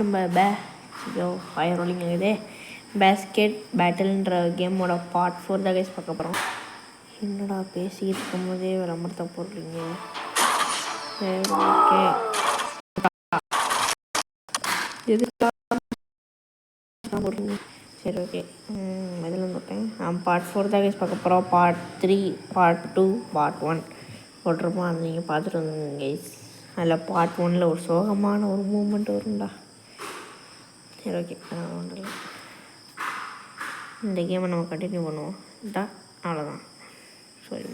நம்ம fire rolling ஆகுது. Basket பேட்டில்ன்ற கேமோட பார்ட் 4 தான் கைஸ் பார்க்க போகிறோம். என்னடா பேசிக்கிட்டு இருக்கும் போதே விளம்பரத்தை போடுறீங்க? சரி ஓகே, போடுறீங்க. சரி ஓகே, இதில் வந்துட்டேன். பார்ட் 4 தான் கைஸ் பார்க்க போகிறோம். பார்ட் 3, பார்ட் 2, பார்ட் 1 போட்டிருப்போம். அது நீங்கள் பார்த்துட்டு வந்துங்க கைஸ். அதில் பார்ட் 1 ஒரு சோகமான ஒரு மூமெண்ட் வரும்டா. சரி ஓகே, ஒன்றும் இல்லை. இந்த கேமை நம்ம கண்டினியூ பண்ணுவோம். இதான் அவ்வளோதான். சாரி,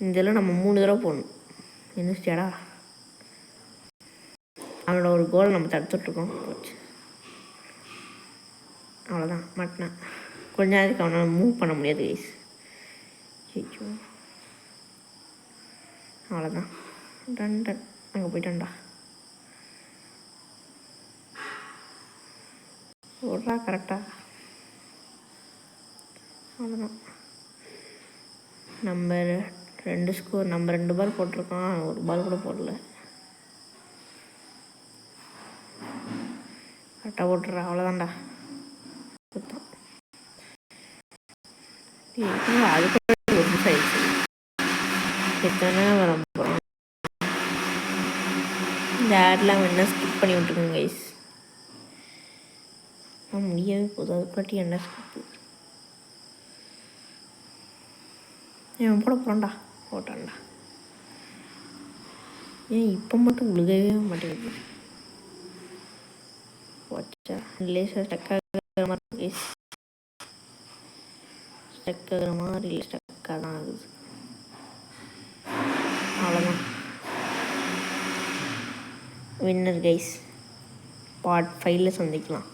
இதில் நம்ம 3 தடவை போடணும். எந்திரிச்சியாடா? அவனோட ஒரு கோலை நம்ம தடுத்துட்ருக்கோம். போச்சு, அவ்வளோதான். மாட்டினேன். கொஞ்ச நேரத்துக்கு அவனால் மூவ் பண்ண முடியாது கைஸ். அவ்வளோதான். டன் அங்கே போயிட்டான்டா. ஓடுறா கரெக்டாக. அவ்வளோதான். நம்ம 2 ஸ்கோர். நம்ம 2 பால் போட்டிருக்கோம், ஒரு பால் கூட போடல. கரெக்டாக போட்டுறா. அவ்வளோதான்டா. சுத்தம் அது கூட ஒரு நிமிஷம் ஆயிடுச்சு. எத்தனை வர போகிறோம். இந்த ஆட்லாம் வேணா ஸ்கிப் பண்ணி விட்டுருங்க கைஸ். முடியவே போதும். அதுக்காட்டி என்ன ஸ்கிப்பு ஏன் போட போகிறான்டா. போட்டான்டா. ஏன் இப்போ மட்டும் உழுகவே மாட்டேங்குது? போச்சா, லேசாக ஸ்டக் ஆகிற மாதிரி கைஸ். ஸ்டக் ஆகிற மாதிரி இல்லை, ஸ்டக்காக தான் ஆகுது. அவ்வளோதான். Winner guys. பார்ட் 5ல் சந்திக்கலாம்.